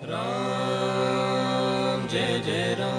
राम जय जय राम।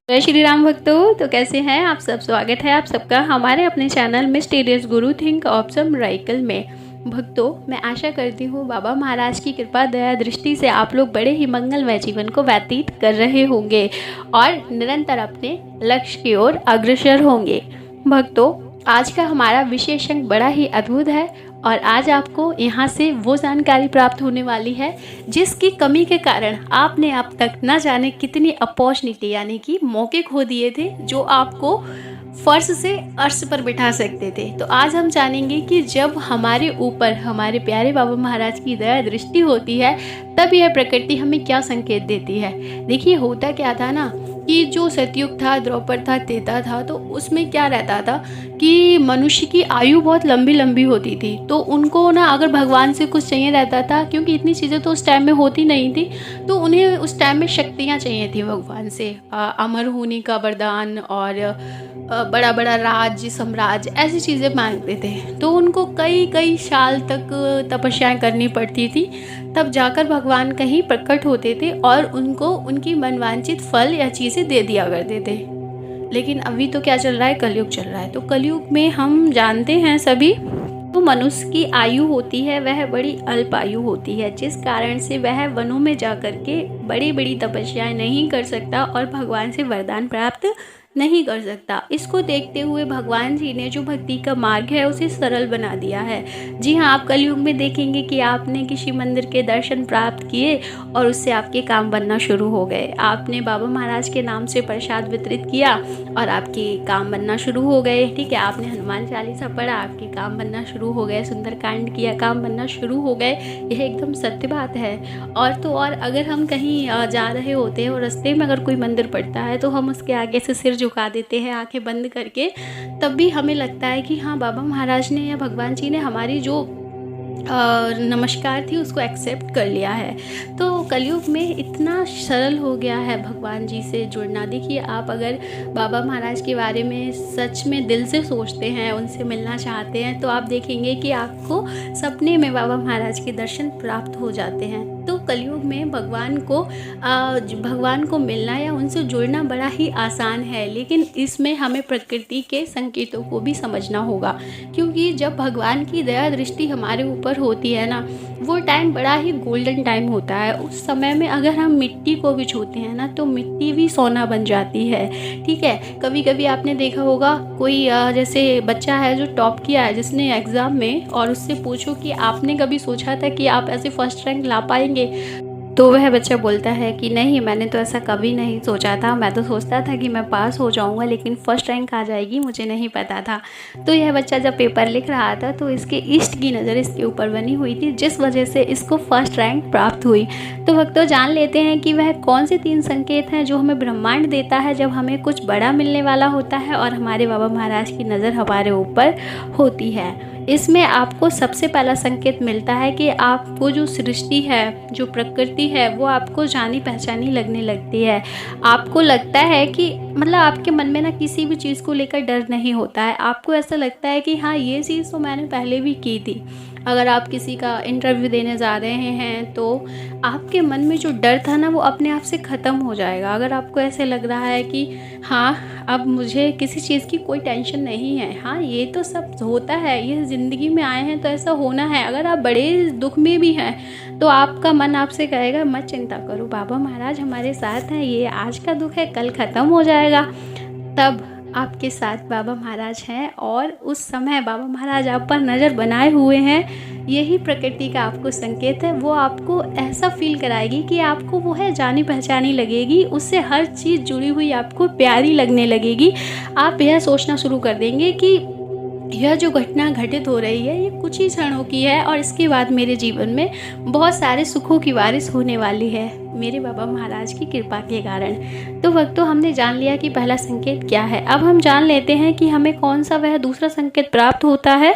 जय श्री राम भक्तों। तो कैसे हैं आप सब। स्वागत है आप सबका हमारे अपने चैनल मिस्टीरियस गुरु थिंक ऑप्शन राइकल में। भक्तों, मैं आशा करती हूँ बाबा महाराज की कृपा दया दृष्टि से आप लोग बड़े ही मंगलमय जीवन को व्यतीत कर रहे होंगे और निरंतर अपने लक्ष्य की ओर अग्रसर होंगे। भक्तों, आज का हमारा विशेष अंक बड़ा ही अद्भुत है और आज आपको यहाँ से वो जानकारी प्राप्त होने वाली है जिसकी कमी के कारण आपने अब तक न जाने कितनी अपॉर्चुनिटी यानी कि मौके खो दिए थे जो आपको फर्श से अर्श पर बिठा सकते थे। तो आज हम जानेंगे कि जब हमारे ऊपर हमारे प्यारे बाबा महाराज की दया दृष्टि होती है तब यह प्रकृति हमें क्या संकेत देती है। देखिए, होता क्या था ना कि जो सतयुग था, द्रौपद था, त्रेता था, तो उसमें क्या रहता था कि मनुष्य की आयु बहुत लंबी लंबी होती थी। तो उनको ना अगर भगवान से कुछ चाहिए रहता था, क्योंकि इतनी चीज़ें तो उस टाइम में होती नहीं थी, तो उन्हें उस टाइम में शक्तियाँ चाहिए थी भगवान से, अमर होने का वरदान और बड़ा बड़ा राज्य साम्राज्य ऐसी चीज़ें मांगते थे। तो उनको कई कई साल तक तपस्याएं करनी पड़ती थी, तब जाकर भगवान कहीं प्रकट होते थे और उनको उनकी मनवांछित फल या चीज़ें दे दिया करते थे। लेकिन अभी तो क्या चल रहा है, कलयुग चल रहा है। तो कलयुग में हम जानते हैं सभी, तो मनुष्य की आयु होती है वह बड़ी अल्प आयु होती है, जिस कारण से वह वनों में जाकर के बड़ी बड़ी तपस्याएं नहीं कर सकता और भगवान से वरदान प्राप्त नहीं कर सकता। इसको देखते हुए भगवान जी ने जो भक्ति का मार्ग है उसे सरल बना दिया है। जी हाँ, आप कलयुग में देखेंगे कि आपने किसी मंदिर के दर्शन प्राप्त किए और उससे आपके काम बनना शुरू हो गए। आपने बाबा महाराज के नाम से प्रसाद वितरित किया और आपके काम बनना शुरू हो गए। ठीक है, आपने हनुमान चालीसा पढ़ा, आपके काम बनना शुरू हो गए। सुंदरकांड किया, काम बनना शुरू हो गए। यह एकदम सत्य बात है। और तो और अगर हम कहीं जा रहे होते हैं और रास्ते में अगर कोई मंदिर पड़ता है तो हम उसके आगे से सिर झुका देते हैं आंखें बंद करके, तब भी हमें लगता है कि हाँ, बाबा महाराज ने या भगवान जी ने हमारी जो नमस्कार थी उसको एक्सेप्ट कर लिया है। तो कलयुग में इतना सरल हो गया है भगवान जी से जुड़ना। देखिए, आप अगर बाबा महाराज के बारे में सच में दिल से सोचते हैं, उनसे मिलना चाहते हैं, तो आप देखेंगे कि आपको सपने में बाबा महाराज के दर्शन प्राप्त हो जाते हैं। तो कलयुग में भगवान को मिलना या उनसे जुड़ना बड़ा ही आसान है, लेकिन इसमें हमें प्रकृति के संकेतों को भी समझना होगा, क्योंकि जब भगवान की दया दृष्टि हमारे ऊपर होती है ना, वो टाइम बड़ा ही गोल्डन टाइम होता है। उस समय में अगर हम मिट्टी को भी छूते हैं ना तो मिट्टी भी सोना बन जाती है। ठीक है, कभी कभी आपने देखा होगा कोई जैसे बच्चा है जो टॉप किया है जिसने एग्ज़ाम में, और उससे पूछो कि आपने कभी सोचा था कि आप ऐसे फर्स्ट रैंक ला पाएंगे, तो वह बच्चा बोलता है कि नहीं, मैंने तो ऐसा कभी नहीं सोचा था। मैं तो सोचता था कि मैं पास हो जाऊंगा, लेकिन फर्स्ट रैंक आ जाएगी मुझे नहीं पता था। तो यह बच्चा जब पेपर लिख रहा था तो इसके इष्ट की नज़र इसके ऊपर बनी हुई थी, जिस वजह से इसको फर्स्ट रैंक प्राप्त हुई। तो भक्तों, जान लेते हैं कि वह कौन से 3 संकेत हैं जो हमें ब्रह्मांड देता है जब हमें कुछ बड़ा मिलने वाला होता है और हमारे बाबा महाराज की नज़र हमारे ऊपर होती है। इसमें आपको सबसे पहला संकेत मिलता है कि आपको जो सृष्टि है, जो प्रकृति है, वो आपको जानी पहचानी लगने लगती है। आपको लगता है कि मतलब आपके मन में ना किसी भी चीज़ को लेकर डर नहीं होता है। आपको ऐसा लगता है कि हाँ, ये चीज़ तो मैंने पहले भी की थी। अगर आप किसी का इंटरव्यू देने जा रहे हैं तो आपके मन में जो डर था ना वो अपने आप से ख़त्म हो जाएगा। अगर आपको ऐसे लग रहा है कि हाँ, अब मुझे किसी चीज़ की कोई टेंशन नहीं है, हाँ, ये तो सब होता है, ये ज़िंदगी में आए हैं तो ऐसा होना है। अगर आप बड़े दुख में भी हैं तो आपका मन आपसे कहेगा मत चिंता करो, बाबा महाराज हमारे साथ हैं, ये आज का दुख है कल ख़त्म हो जाएगा। तब आपके साथ बाबा महाराज हैं और उस समय बाबा महाराज आप पर नज़र बनाए हुए हैं। यही प्रकृति का आपको संकेत है। वो आपको ऐसा फील कराएगी कि आपको वो है जानी पहचानी लगेगी, उससे हर चीज़ जुड़ी हुई आपको प्यारी लगने लगेगी। आप यह सोचना शुरू कर देंगे कि यह जो घटना घटित हो रही है ये कुछ ही क्षणों की है और इसके बाद मेरे जीवन में बहुत सारे सुखों की बारिश होने वाली है मेरे बाबा महाराज की कृपा के कारण। तो भक्तों, हमने जान लिया कि पहला संकेत क्या है। अब हम जान लेते हैं कि हमें कौन सा वह दूसरा संकेत प्राप्त होता है।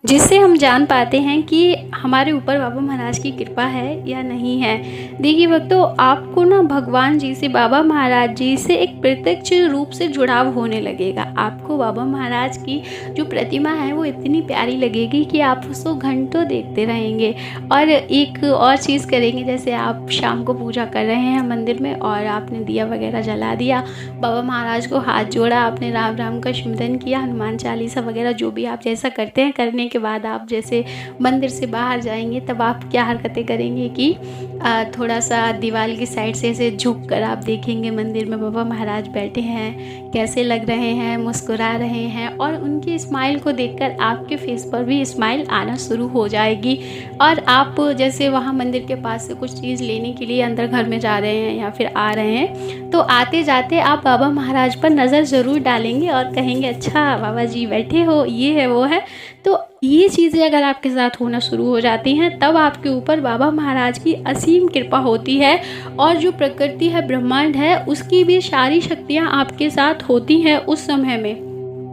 जिससे हम जान पाते हैं कि हमारे ऊपर बाबा महाराज की कृपा है या नहीं है। देखिए भक्तों, आपको ना भगवान जी से, बाबा महाराज जी से एक प्रत्यक्ष रूप से जुड़ाव होने लगेगा। आपको बाबा महाराज की जो प्रतिमा है वो इतनी प्यारी लगेगी कि आप उसको घंटों देखते रहेंगे। और एक और चीज़ करेंगे, जैसे आप शाम को पूजा कर रहे हैं मंदिर में और आपने दिया वगैरह जला दिया, बाबा महाराज को हाथ जोड़ा, आपने राम राम का सिमरन किया, हनुमान चालीसा वगैरह जो भी आप जैसा करते हैं, करने के बाद आप जैसे मंदिर से बाहर जाएंगे तब आप क्या हरकतें करेंगे कि थोड़ा सा दीवार की साइड से ऐसे झुक कर आप देखेंगे मंदिर में बाबा महाराज बैठे हैं, कैसे लग रहे हैं, मुस्कुरा रहे हैं, और उनकी स्माइल को देखकर आपके फेस पर भी स्माइल आना शुरू हो जाएगी। और आप जैसे वहाँ मंदिर के पास से कुछ चीज़ लेने के लिए अंदर घर में जा रहे हैं या फिर आ रहे हैं, तो आते जाते आप बाबा महाराज पर नज़र ज़रूर डालेंगे और कहेंगे अच्छा बाबा जी बैठे हो, ये है वो है। तो ये चीज़ें अगर आपके साथ होना शुरू हो जाती हैं तब आपके ऊपर बाबा महाराज की असीम कृपा होती है। और जो प्रकृति है, ब्रह्मांड है, उसकी भी सारी शक्तियाँ आपके साथ होती हैं उस समय में।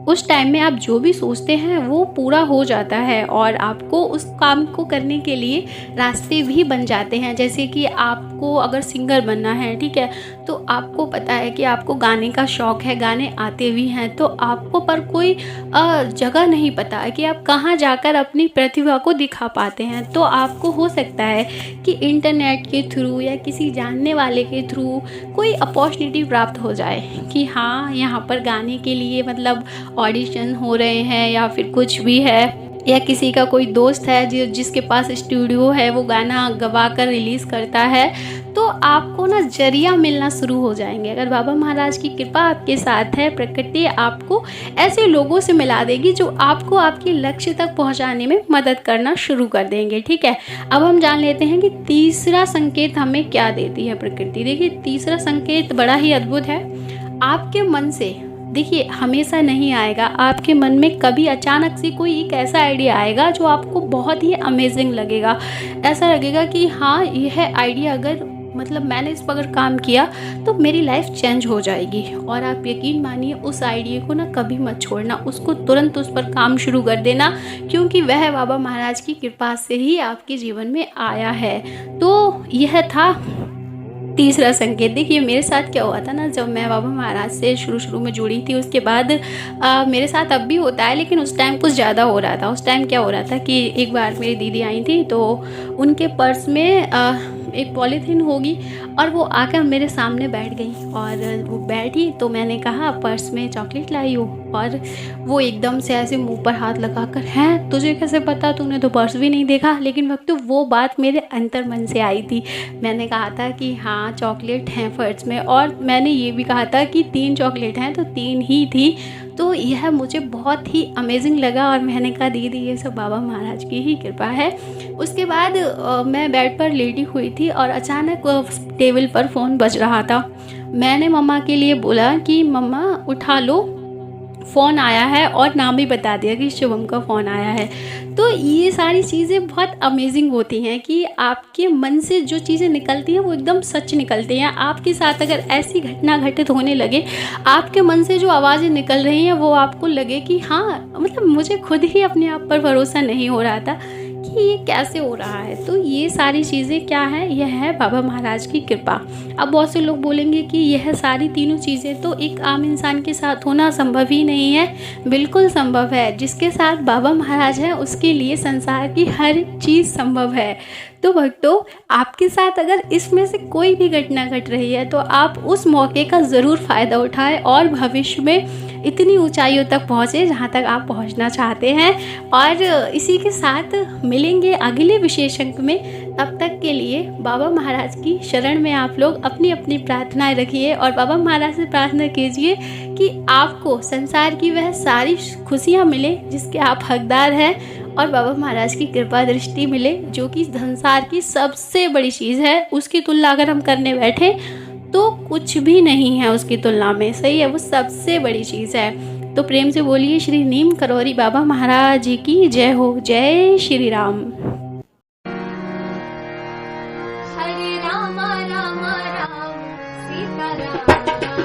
उस टाइम में आप जो भी सोचते हैं वो पूरा हो जाता है और आपको उस काम को करने के लिए रास्ते भी बन जाते हैं। जैसे कि आपको अगर सिंगर बनना है, ठीक है, तो आपको पता है कि आपको गाने का शौक़ है, गाने आते भी हैं, तो आपको पर कोई जगह नहीं पता है कि आप कहाँ जाकर अपनी प्रतिभा को दिखा पाते हैं। तो आपको हो सकता है कि इंटरनेट के थ्रू या किसी जानने वाले के थ्रू कोई अपॉर्चुनिटी प्राप्त हो जाए कि हाँ यहाँ पर गाने के लिए मतलब ऑडिशन हो रहे हैं या फिर कुछ भी है, या किसी का कोई दोस्त है जिसके पास स्टूडियो है, वो गाना गवा कर रिलीज़ करता है, तो आपको ना जरिया मिलना शुरू हो जाएंगे। अगर बाबा महाराज की कृपा आपके साथ है, प्रकृति आपको ऐसे लोगों से मिला देगी जो आपको आपके लक्ष्य तक पहुंचाने में मदद करना शुरू कर देंगे। ठीक है, अब हम जान लेते हैं कि तीसरा संकेत हमें क्या देती है प्रकृति। देखिए, तीसरा संकेत बड़ा ही अद्भुत है। आपके मन से, देखिए हमेशा नहीं आएगा, आपके मन में कभी अचानक से कोई एक ऐसा आइडिया आएगा जो आपको बहुत ही अमेजिंग लगेगा। ऐसा लगेगा कि हाँ यह आइडिया अगर मतलब मैंने इस पर अगर काम किया तो मेरी लाइफ चेंज हो जाएगी। और आप यकीन मानिए उस आइडिया को ना कभी मत छोड़ना, उसको तुरंत उस पर काम शुरू कर देना, क्योंकि वह बाबा महाराज की कृपा से ही आपके जीवन में आया है। तो यह था तीसरा संकेत। देखिए मेरे साथ क्या हुआ था ना, जब मैं बाबा महाराज से शुरू में जुड़ी थी, उसके बाद मेरे साथ अब भी होता है, लेकिन उस टाइम कुछ ज़्यादा हो रहा था। उस टाइम क्या हो रहा था कि एक बार मेरी दीदी आई थी, तो उनके पर्स में एक पॉलीथीन होगी और वो आकर मेरे सामने बैठ गई। और वो बैठी तो मैंने कहा पर्स में चॉकलेट लाई हो, और वो एकदम से ऐसे मुंह पर हाथ लगाकर, हैं तुझे कैसे पता, तूने तो पर्स भी नहीं देखा। लेकिन वक्त वो बात मेरे अंतर मन से आई थी। मैंने कहा था कि हाँ चॉकलेट हैं पर्स में, और मैंने ये भी कहा था कि 3 चॉकलेट हैं तो 3 ही थी। तो यह मुझे बहुत ही अमेजिंग लगा और मैंने कहा दीदी ये सब बाबा महाराज की ही कृपा है। उसके बाद मैं बेड पर लेटी हुई थी और अचानक टेबल पर फ़ोन बज रहा था। मैंने मम्मा के लिए बोला कि मम्मा उठा लो, फ़ोन आया है, और नाम भी बता दिया कि शुभम का फ़ोन आया है। तो ये सारी चीज़ें बहुत अमेजिंग होती हैं कि आपके मन से जो चीज़ें निकलती हैं वो एकदम सच निकलती हैं। आपके साथ अगर ऐसी घटना घटित होने लगे, आपके मन से जो आवाज़ें निकल रही हैं वो आपको लगे कि हाँ, मतलब मुझे खुद ही अपने आप पर भरोसा नहीं हो रहा था कि ये कैसे हो रहा है। तो ये सारी चीज़ें क्या है, यह है बाबा महाराज की कृपा। अब बहुत से लोग बोलेंगे कि यह सारी तीनों चीज़ें तो एक आम इंसान के साथ होना संभव ही नहीं है। बिल्कुल संभव है। जिसके साथ बाबा महाराज हैं उसके लिए संसार की हर चीज़ संभव है। तो भक्तों, आपके साथ अगर इसमें से कोई भी घटना घट रही है तो आप उस मौके का ज़रूर फ़ायदा उठाएं और भविष्य में इतनी ऊंचाइयों तक पहुँचे जहाँ तक आप पहुँचना चाहते हैं। और इसी के साथ मिलेंगे अगले विशेष अंक में। तब तक के लिए बाबा महाराज की शरण में आप लोग अपनी अपनी प्रार्थनाएं रखिए और बाबा महाराज से प्रार्थना कीजिए कि आपको संसार की वह सारी खुशियाँ मिले जिसके आप हकदार हैं, और बाबा महाराज की कृपा दृष्टि मिले जो कि संसार की सबसे बड़ी चीज़ है। उसकी तुलना अगर हम करने बैठे तो कुछ भी नहीं है उसकी तुलना में, सही है, वो सबसे बड़ी चीज़ है। तो प्रेम से बोलिए श्री नीम करौरी बाबा महाराज जी की जय हो। जय श्री राम। हरे राम राम राम सीता राम।